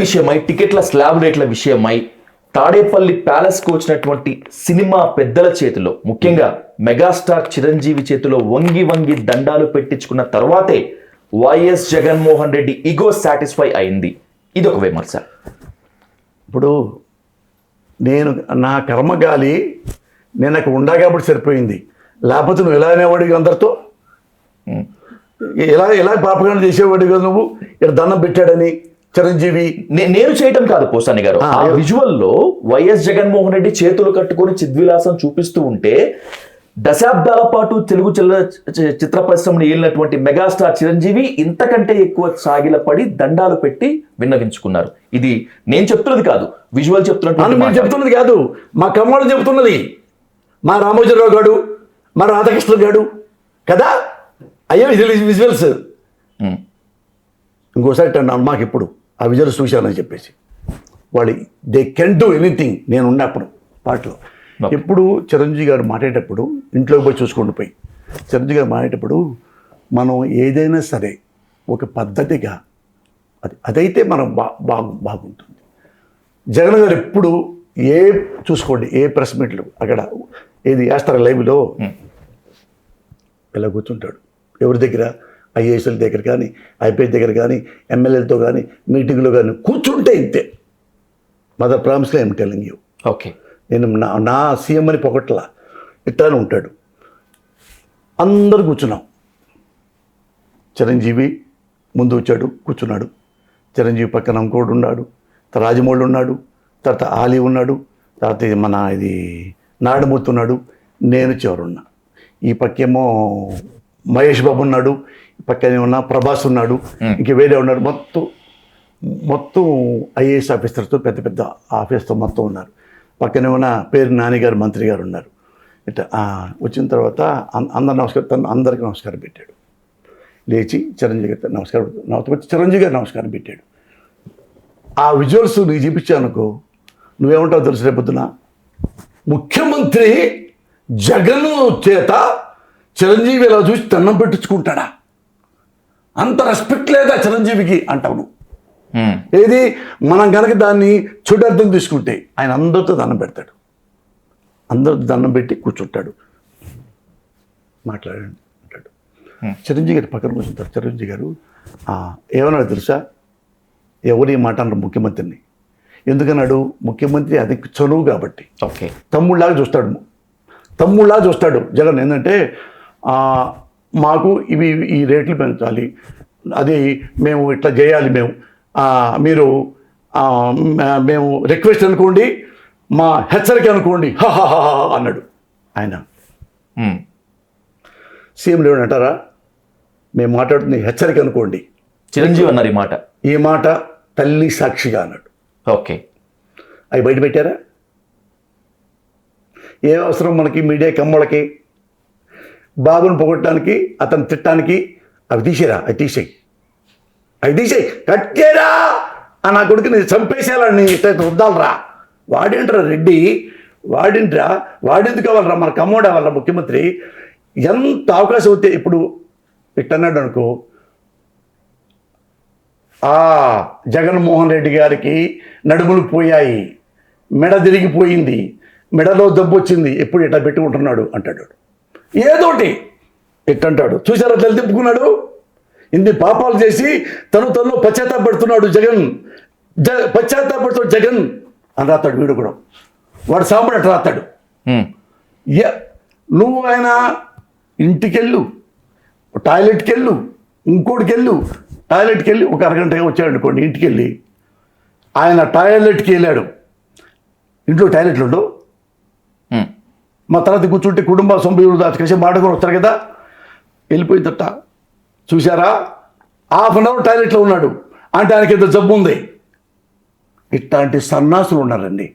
విషయమై, టికెట్ల స్లాబ్ రేట్ల విషయమై తాడేపల్లి ప్యాలెస్కు వచ్చినటువంటి సినిమా పెద్దల చేతిలో, ముఖ్యంగా మెగాస్టార్ చిరంజీవి చేతిలో వంగి వంగి దండాలు పెట్టించుకున్న తర్వాతే YS Jaganmohan Reddy ego satisfy అయింది. ఇది ఒక విమర్శ. ఇప్పుడు నేను నా కర్మగాలి నేను అక్కడ ఉండా కాబట్టి సరిపోయింది. లేకపోతే నువ్వు ఎలా అనేవాడివి అందరితో, ఎలా పాపకాండ చేసేవాడు కదా నువ్వు. ఇక్కడ దండం పెట్టాడని చిరంజీవి నేను చేయటం కాదు పోసాని గారు. ఆ విజువల్లో వైఎస్ జగన్మోహన్ రెడ్డి చేతులు కట్టుకొని చిద్విలాసం చూపిస్తూ ఉంటే దశాబ్దాల పాటు తెలుగు చిత్ర పరిశ్రమను ఏలినటువంటి మెగాస్టార్ చిరంజీవి ఇంతకంటే ఎక్కువ సాగిలపడి దండాలు పెట్టి విన్నవించుకున్నారు. ఇది నేను చెప్తున్నది కాదు, విజువల్ చెప్తున్నది కాదు, మా కమ్మలు చెబుతున్నది, మా రామోజీరావు గారు, మా రాధాకృష్ణ గారు కదా. అయ్యో విజువల్స్ ఇంకోసారి అన్నాను మాకు ఇప్పుడు ఆ విజువల్స్ చూశానని చెప్పేసి. వాళ్ళు దే కెన్ డూ ఎనీథింగ్. నేను ఉన్నప్పుడు పాటలో ఎప్పుడు చిరంజీవి గారు మాట్లాడేటప్పుడు ఇంట్లోకి పోయి చూసుకుంటూ పోయి చిరంజీవి గారు మాట్లాడేటప్పుడు మనం ఏదైనా సరే ఒక పద్ధతిగా అదైతే మనం బాగుంటుంది. జగన్ గారు ఎప్పుడు చూసుకోండి ఏ ప్రెస్ మీట్లు అక్కడ ఏది వేస్తారు లైవ్లో ఇలా కూర్చుంటాడు. ఎవరి దగ్గర, ఐఏఎస్ల దగ్గర కానీ, ఐపీఎస్ దగ్గర కానీ, ఎమ్మెల్యేలతో కానీ, మీటింగ్లో కానీ కూర్చుంటే ఇంతే. మదర్ ప్రామిస్లో ఏం టెల్లింగ్ యూ. ఓకే, నేను నా సీఎం అని పొగట్లా, ఇట్లానే ఉంటాడు. అందరూ కూర్చున్నాం. చిరంజీవి ముందు వచ్చాడు, కూర్చున్నాడు. చిరంజీవి పక్కన ఇంకోడు ఉన్నాడు, తర్వాత రాజమౌళి ఉన్నాడు, తర్వాత ఆలీ ఉన్నాడు, తర్వాత ఇది నారాయణమూర్తి ఉన్నాడు, నేను చివరున్నా. ఈ పక్కేమో మహేష్ బాబు ఉన్నాడు, ఈ పక్కనే ఉన్న ప్రభాస్ ఉన్నాడు, ఇంక వేరే ఉన్నాడు. మొత్తం ఐఏఎస్ ఆఫీసర్తో పెద్ద పెద్ద ఆఫీసర్తో మొత్తం ఉన్నారు. పక్కనే ఉన్న పేరు నానిగారు మంత్రి గారు ఉన్నారు. ఇట్లా వచ్చిన తర్వాత అందరికీ నమస్కారం పెట్టాడు. లేచి చిరంజీవి గారు నమస్కారం చిరంజీవి గారు నమస్కారం పెట్టాడు. ఆ విజువల్స్ నీకు చూపించానుకో నువ్వేమంటావు తెలుసు. రేపొద్దున ముఖ్యమంత్రి జగన్ చేత చిరంజీవి ఇలా చూసి దండం పెట్టించుకుంటాడా, అంత రెస్పెక్ట్ లేదా చిరంజీవికి అంటావు నువ్వు. ఏది మనం కనుక దాన్ని చూడర్థం తీసుకుంటే ఆయన అందరితో దండం పెడతాడు, అందరితో దండం పెట్టి కూర్చుంటాడు, మాట్లాడండి అంటాడు. చిరంజీవి గారు పక్కన కూర్చుంటారు. చిరంజీవి గారు ఏమన్నాడు తెలుసా, ఎవరు మాట అన్నారు ముఖ్యమంత్రిని. ఎందుకన్నాడు, ముఖ్యమంత్రి అది చనువు కాబట్టి. ఓకే, తమ్ముళ్ళలాగా చూస్తాడు జగన్. ఏంటంటే మాకు ఈ రేట్లు పెంచాలి, అది మేము ఇట్లా చేయాలి, మేము రిక్వెస్ట్ అనుకోండి, మా హెచ్చరిక అనుకోండి అన్నాడు ఆయన. సీఎం లేడు అంటారా, మేము మాట్లాడుతుంది హెచ్చరిక అనుకోండి. చిరంజీవి అన్నారు ఈ మాట తల్లి సాక్షిగా అన్నాడు. ఓకే, అవి బయట పెట్టారా? ఏ అవసరం మనకి మీడియా కమ్మలకి బాబుని పొగట్టడానికి, అతను తిట్టడానికి? అవి తీసేరా, అవి తీసేయి కట్ చేయరా. నా కొడుకుని చంపేసేయాలని వద్దాలరా. వాడేంట్రా రెడ్డి, వాడెందుకు కావాలరా, మన కమ్మోడు అవ్వాలరా ముఖ్యమంత్రి. ఎంత అవకాశం అవుతే ఇప్పుడు ఇట్టన్నాడు అనుకో, జగన్మోహన్ రెడ్డి గారికి నడుములు పోయాయి, మెడ తిరిగిపోయింది, మెడలో దెబ్బ వచ్చింది, ఎప్పుడు ఇట్లా పెట్టుకుంటున్నాడు అంటాడు. ఏదోటి ఎట్టంటాడు. చూసారా తల్లి తిప్పుకున్నాడు, ఇన్ని పాపాలు చేసి తను పశ్చాత్తాపడుతున్నాడు జగన్ అని రాస్తాడు. వీడు కూడా వాడు సాంబడు అట్లా రాస్తాడు. నువ్వు ఆయన ఇంటికెళ్ళు, టాయిలెట్కి వెళ్ళు, టాయిలెట్కి వెళ్ళి ఒక అరగంటగా వచ్చాడు అనుకోండి. ఇంటికి వెళ్ళి ఆయన టాయిలెట్కి వెళ్ళాడు, ఇంట్లో టాయిలెట్లు ఉండవు. మా తర్వాత కూర్చుంటే కుటుంబ సభ్యులు కలిసి మాట్లాడుకొని వస్తారు కదా. వెళ్ళిపోయిందట, చూసారా, ½ అవర్ టాయిలెట్లో ఉన్నాడు అంటే ఆయనకి ఎంత జబ్బు ఉంది. ఇట్లాంటి సన్నాసులు ఉన్నారండి.